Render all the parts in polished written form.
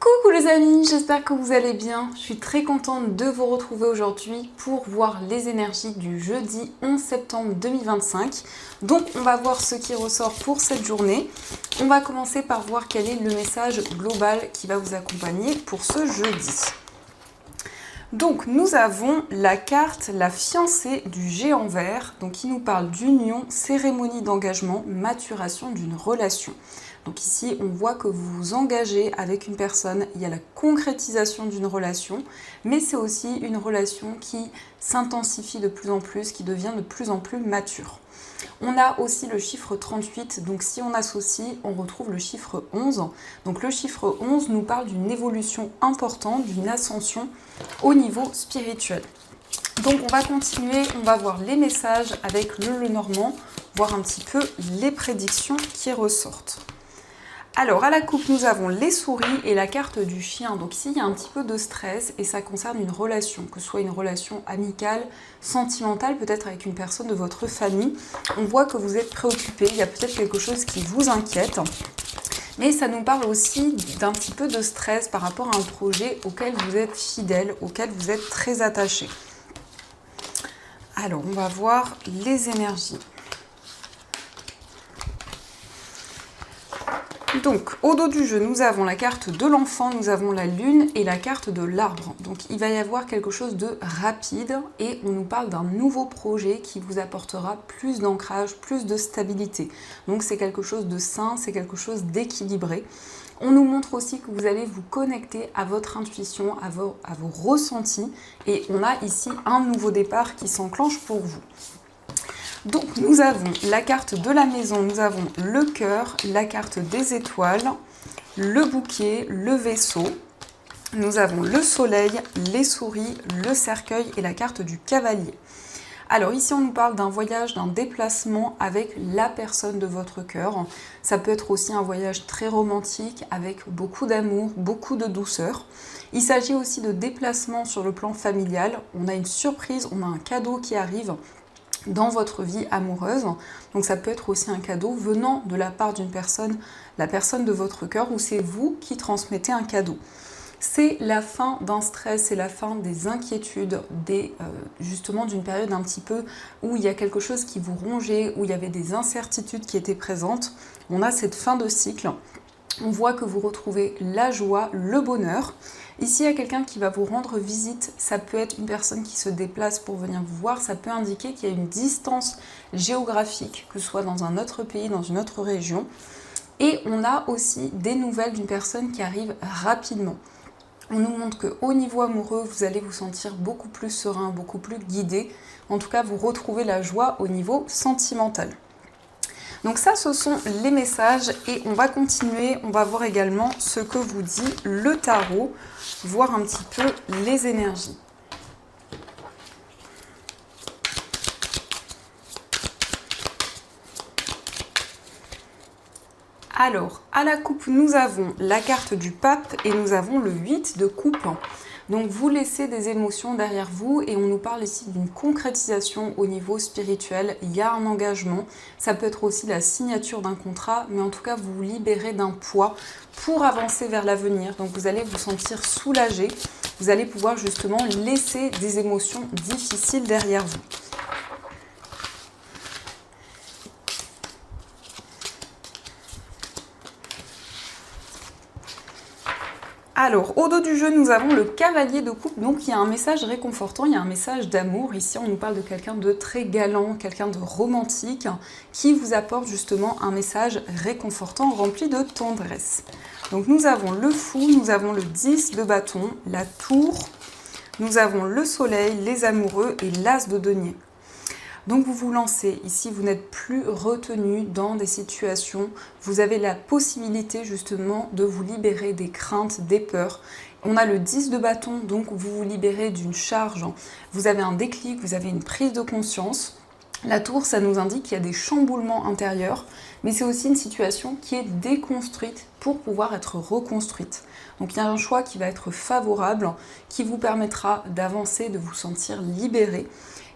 Coucou les amis, j'espère que vous allez bien. Je suis très contente de vous retrouver aujourd'hui pour voir les énergies du jeudi 11 septembre 2025. Donc on va voir ce qui ressort pour cette journée. On va commencer par voir quel est le message global qui va vous accompagner pour ce jeudi. Donc nous avons la carte La fiancée du géant vert, donc qui nous parle d'union, cérémonie d'engagement, maturation d'une relation. Donc ici, on voit que vous vous engagez avec une personne, il y a la concrétisation d'une relation, mais c'est aussi une relation qui s'intensifie de plus en plus, qui devient de plus en plus mature. On a aussi le chiffre 38, donc si on associe, on retrouve le chiffre 11. Donc le chiffre 11 nous parle d'une évolution importante, d'une ascension au niveau spirituel. Donc on va continuer, on va voir les messages avec le Lenormand, voir un petit peu les prédictions qui ressortent. Alors à la coupe, nous avons les souris et la carte du chien. Donc ici, il y a un petit peu de stress et ça concerne une relation, que ce soit une relation amicale, sentimentale, peut-être avec une personne de votre famille. On voit que vous êtes préoccupé, il y a peut-être quelque chose qui vous inquiète. Mais ça nous parle aussi d'un petit peu de stress par rapport à un projet auquel vous êtes fidèle, auquel vous êtes très attaché. Alors, on va voir les énergies. Donc, au dos du jeu, nous avons la carte de l'enfant, nous avons la lune et la carte de l'arbre. Donc, il va y avoir quelque chose de rapide et on nous parle d'un nouveau projet qui vous apportera plus d'ancrage, plus de stabilité. Donc, c'est quelque chose de sain, c'est quelque chose d'équilibré. On nous montre aussi que vous allez vous connecter à votre intuition, à vos ressentis. Et on a ici un nouveau départ qui s'enclenche pour vous. Donc nous avons la carte de la maison, nous avons le cœur, la carte des étoiles, le bouquet, le vaisseau. Nous avons le soleil, les souris, le cercueil et la carte du cavalier. Alors ici on nous parle d'un voyage, d'un déplacement avec la personne de votre cœur. Ça peut être aussi un voyage très romantique avec beaucoup d'amour, beaucoup de douceur. Il s'agit aussi de déplacement sur le plan familial. On a une surprise, on a un cadeau qui arrive dans votre vie amoureuse. Donc ça peut être aussi un cadeau venant de la part d'une personne, la personne de votre cœur, ou c'est vous qui transmettez un cadeau. C'est la fin d'un stress, c'est la fin des inquiétudes, justement d'une période un petit peu où il y a quelque chose qui vous rongeait, où il y avait des incertitudes qui étaient présentes. On a cette fin de cycle. On voit que vous retrouvez la joie, le bonheur. Ici, il y a quelqu'un qui va vous rendre visite. Ça peut être une personne qui se déplace pour venir vous voir. Ça peut indiquer qu'il y a une distance géographique, que ce soit dans un autre pays, dans une autre région. Et on a aussi des nouvelles d'une personne qui arrive rapidement. On nous montre qu'au niveau amoureux, vous allez vous sentir beaucoup plus serein, beaucoup plus guidé. En tout cas, vous retrouvez la joie au niveau sentimental. Donc ça, ce sont les messages et on va continuer, on va voir également ce que vous dit le tarot, voir un petit peu les énergies. Alors, à la coupe, nous avons la carte du pape et nous avons le 8 de coupe. Donc vous laissez des émotions derrière vous et on nous parle ici d'une concrétisation au niveau spirituel. Il y a un engagement, ça peut être aussi la signature d'un contrat, mais en tout cas vous vous libérez d'un poids pour avancer vers l'avenir. Donc vous allez vous sentir soulagé, vous allez pouvoir justement laisser des émotions difficiles derrière vous. Alors, au dos du jeu, nous avons le cavalier de coupe. Donc, il y a un message réconfortant, il y a un message d'amour. Ici, on nous parle de quelqu'un de très galant, quelqu'un de romantique, qui vous apporte justement un message réconfortant, rempli de tendresse. Donc, nous avons le fou, nous avons le 10 de bâton, la tour, nous avons le soleil, les amoureux et l'as de denier. Donc vous vous lancez, ici vous n'êtes plus retenu dans des situations, vous avez la possibilité justement de vous libérer des craintes, des peurs. On a le 10 de bâton, donc vous vous libérez d'une charge, vous avez un déclic, vous avez une prise de conscience. La tour, ça nous indique qu'il y a des chamboulements intérieurs, mais c'est aussi une situation qui est déconstruite pour pouvoir être reconstruite. Donc il y a un choix qui va être favorable, qui vous permettra d'avancer, de vous sentir libéré.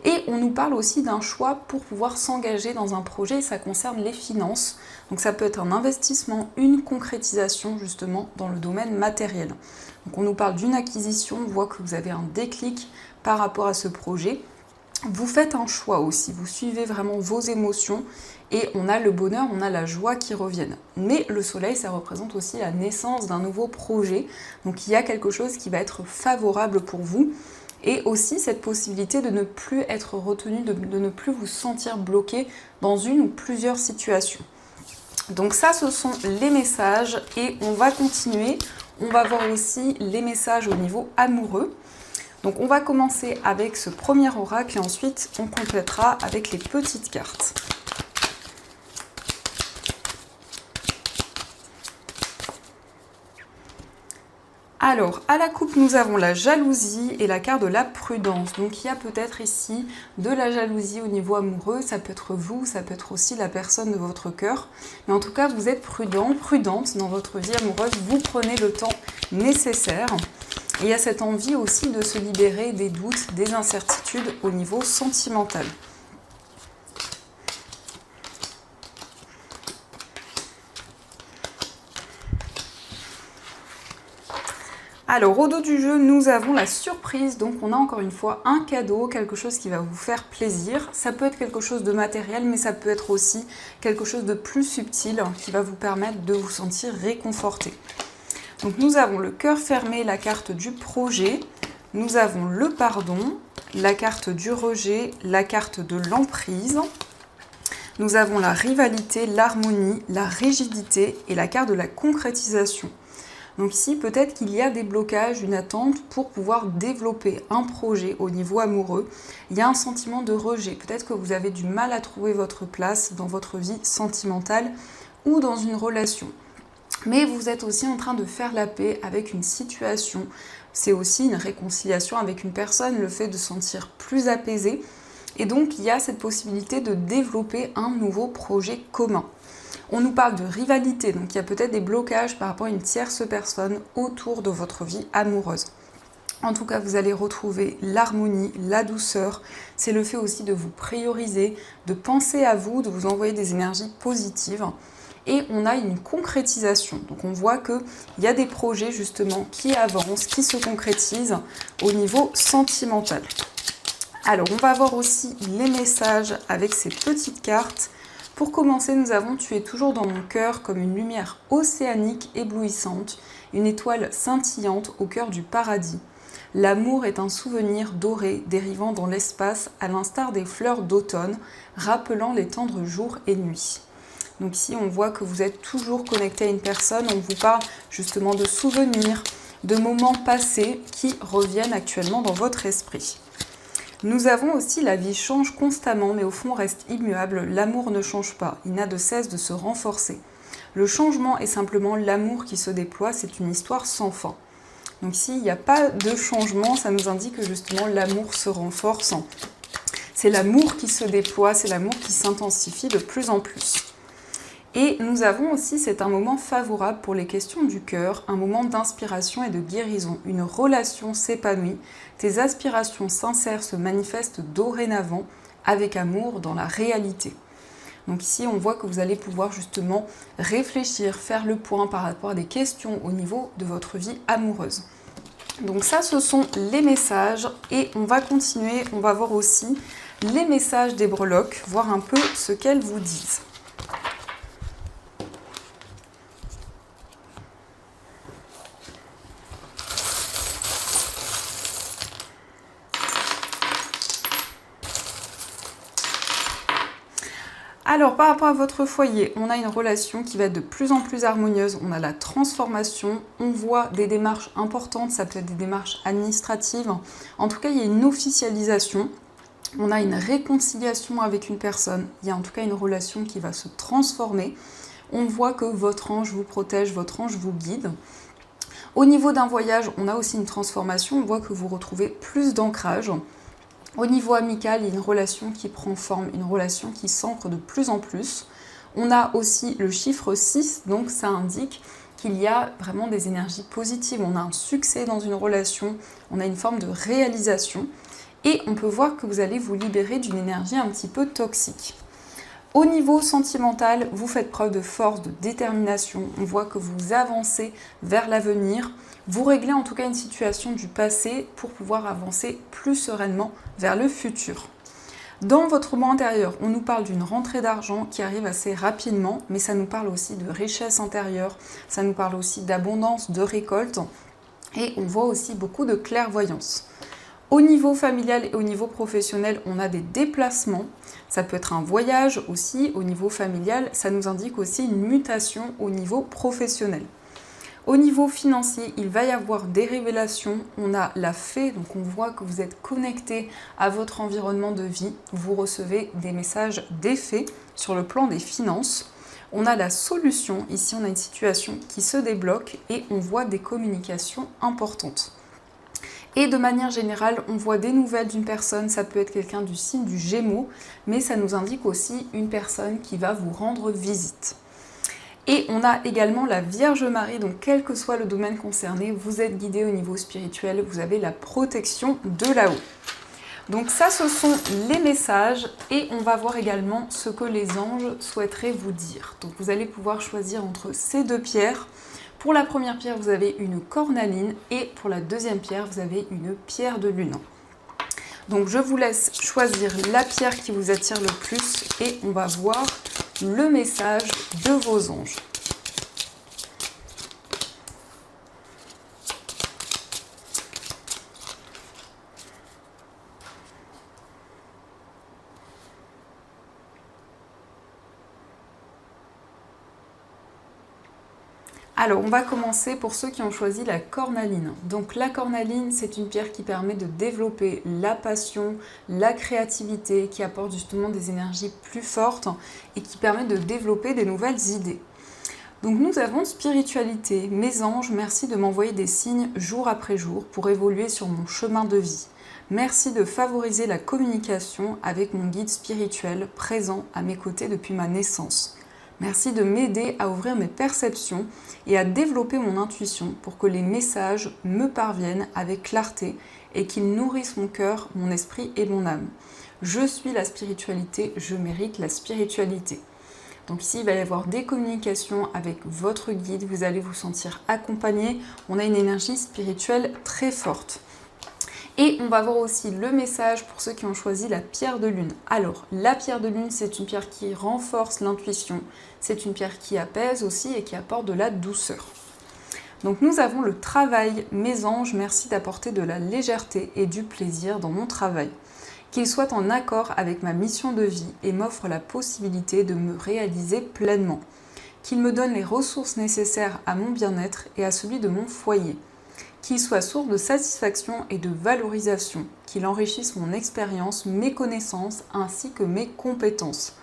Et on nous parle aussi d'un choix pour pouvoir s'engager dans un projet, ça concerne les finances. Donc ça peut être un investissement, une concrétisation justement dans le domaine matériel. Donc on nous parle d'une acquisition, on voit que vous avez un déclic par rapport à ce projet. Vous faites un choix aussi, vous suivez vraiment vos émotions et on a le bonheur, on a la joie qui reviennent. Mais le soleil, ça représente aussi la naissance d'un nouveau projet. Donc il y a quelque chose qui va être favorable pour vous. Et aussi cette possibilité de ne plus être retenu, de ne plus vous sentir bloqué dans une ou plusieurs situations. Donc ça, ce sont les messages et on va continuer. On va voir aussi les messages au niveau amoureux. Donc on va commencer avec ce premier oracle et ensuite on complétera avec les petites cartes. Alors, à la coupe, nous avons la jalousie et la carte de la prudence. Donc, il y a peut-être ici de la jalousie au niveau amoureux. Ça peut être vous, ça peut être aussi la personne de votre cœur. Mais en tout cas, vous êtes prudent, prudente dans votre vie amoureuse. Vous prenez le temps nécessaire. Et il y a cette envie aussi de se libérer des doutes, des incertitudes au niveau sentimental. Alors, au dos du jeu, nous avons la surprise. Donc, on a encore une fois un cadeau, quelque chose qui va vous faire plaisir. Ça peut être quelque chose de matériel, mais ça peut être aussi quelque chose de plus subtil qui va vous permettre de vous sentir réconforté. Donc, nous avons le cœur fermé, la carte du projet. Nous avons le pardon, la carte du rejet, la carte de l'emprise. Nous avons la rivalité, l'harmonie, la rigidité et la carte de la concrétisation. Donc ici, peut-être qu'il y a des blocages, une attente pour pouvoir développer un projet au niveau amoureux. Il y a un sentiment de rejet. Peut-être que vous avez du mal à trouver votre place dans votre vie sentimentale ou dans une relation. Mais vous êtes aussi en train de faire la paix avec une situation. C'est aussi une réconciliation avec une personne, le fait de se sentir plus apaisé. Et donc, il y a cette possibilité de développer un nouveau projet commun. On nous parle de rivalité, donc il y a peut-être des blocages par rapport à une tierce personne autour de votre vie amoureuse. En tout cas, vous allez retrouver l'harmonie, la douceur. C'est le fait aussi de vous prioriser, de penser à vous, de vous envoyer des énergies positives. Et on a une concrétisation. Donc on voit qu'il y a des projets justement qui avancent, qui se concrétisent au niveau sentimental. Alors on va voir aussi les messages avec ces petites cartes. Pour commencer, nous avons « Tu es toujours dans mon cœur comme une lumière océanique éblouissante, une étoile scintillante au cœur du paradis. L'amour est un souvenir doré dérivant dans l'espace à l'instar des fleurs d'automne, rappelant les tendres jours et nuits. » Donc ici, on voit que vous êtes toujours connecté à une personne. On vous parle justement de souvenirs, de moments passés qui reviennent actuellement dans votre esprit. Nous avons aussi la vie change constamment, mais au fond reste immuable. L'amour ne change pas, il n'a de cesse de se renforcer. Le changement est simplement l'amour qui se déploie, c'est une histoire sans fin. Donc s'il n'y a pas de changement, ça nous indique que justement l'amour se renforce. C'est l'amour qui se déploie, c'est l'amour qui s'intensifie de plus en plus. Et nous avons aussi, c'est un moment favorable pour les questions du cœur, un moment d'inspiration et de guérison. Une relation s'épanouit, tes aspirations sincères se manifestent dorénavant avec amour dans la réalité. Donc ici, on voit que vous allez pouvoir justement réfléchir, faire le point par rapport à des questions au niveau de votre vie amoureuse. Donc ça, ce sont les messages et on va continuer, on va voir aussi les messages des breloques, voir un peu ce qu'elles vous disent. Alors, par rapport à votre foyer, on a une relation qui va être de plus en plus harmonieuse. On a la transformation, on voit des démarches importantes, ça peut être des démarches administratives. En tout cas, il y a une officialisation. On a une réconciliation avec une personne. Il y a en tout cas une relation qui va se transformer. On voit que votre ange vous protège, votre ange vous guide. Au niveau d'un voyage, on a aussi une transformation. On voit que vous retrouvez plus d'ancrage. Au niveau amical, il y a une relation qui prend forme, une relation qui s'ancre de plus en plus. On a aussi le chiffre 6, donc ça indique qu'il y a vraiment des énergies positives. On a un succès dans une relation, on a une forme de réalisation. Et on peut voir que vous allez vous libérer d'une énergie un petit peu toxique. Au niveau sentimental, vous faites preuve de force, de détermination. On voit que vous avancez vers l'avenir. Vous réglez en tout cas une situation du passé pour pouvoir avancer plus sereinement vers le futur. Dans votre monde intérieur, on nous parle d'une rentrée d'argent qui arrive assez rapidement, mais ça nous parle aussi de richesse intérieure, ça nous parle aussi d'abondance, de récolte, et on voit aussi beaucoup de clairvoyance. Au niveau familial et au niveau professionnel, on a des déplacements. Ça peut être un voyage aussi. Au niveau familial, ça nous indique aussi une mutation au niveau professionnel. Au niveau financier, il va y avoir des révélations. On a la fée, donc on voit que vous êtes connecté à votre environnement de vie. Vous recevez des messages des fées sur le plan des finances. On a la solution. Ici, on a une situation qui se débloque et on voit des communications importantes. Et de manière générale, on voit des nouvelles d'une personne, ça peut être quelqu'un du signe du Gémeaux, mais ça nous indique aussi une personne qui va vous rendre visite. Et on a également la Vierge Marie, donc quel que soit le domaine concerné, vous êtes guidé au niveau spirituel, vous avez la protection de là-haut. Donc ça, ce sont les messages et on va voir également ce que les anges souhaiteraient vous dire. Donc vous allez pouvoir choisir entre ces deux pierres. Pour la première pierre, vous avez une cornaline et pour la deuxième pierre, vous avez une pierre de lune. Donc je vous laisse choisir la pierre qui vous attire le plus et on va voir le message de vos anges. Alors, on va commencer pour ceux qui ont choisi la cornaline. Donc la cornaline, c'est une pierre qui permet de développer la passion, la créativité, qui apporte justement des énergies plus fortes et qui permet de développer des nouvelles idées. Donc nous avons spiritualité. Mes anges, merci de m'envoyer des signes jour après jour pour évoluer sur mon chemin de vie. Merci de favoriser la communication avec mon guide spirituel présent à mes côtés depuis ma naissance. Merci de m'aider à ouvrir mes perceptions et à développer mon intuition pour que les messages me parviennent avec clarté et qu'ils nourrissent mon cœur, mon esprit et mon âme. Je suis la spiritualité, je mérite la spiritualité. Donc ici, il va y avoir des communications avec votre guide, vous allez vous sentir accompagné. On a une énergie spirituelle très forte. Et on va voir aussi le message pour ceux qui ont choisi la pierre de lune. Alors, la pierre de lune, c'est une pierre qui renforce l'intuition. C'est une pierre qui apaise aussi et qui apporte de la douceur. Donc nous avons le travail. Mes anges, merci d'apporter de la légèreté et du plaisir dans mon travail. Qu'il soit en accord avec ma mission de vie et m'offre la possibilité de me réaliser pleinement. Qu'il me donne les ressources nécessaires à mon bien-être et à celui de mon foyer. Qu'il soit source de satisfaction et de valorisation, qu'il enrichisse mon expérience, mes connaissances ainsi que mes compétences.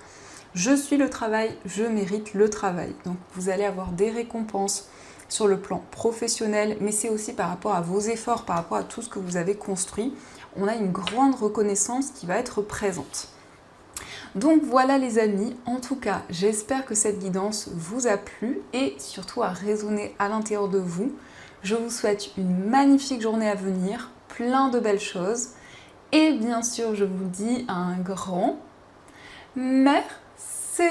Je suis le travail, je mérite le travail. Donc vous allez avoir des récompenses sur le plan professionnel, mais c'est aussi par rapport à vos efforts, par rapport à tout ce que vous avez construit. On a une grande reconnaissance qui va être présente. Donc voilà les amis, en tout cas, j'espère que cette guidance vous a plu et surtout a résonné à l'intérieur de vous. Je vous souhaite une magnifique journée à venir, plein de belles choses. Et bien sûr, je vous dis un grand merci.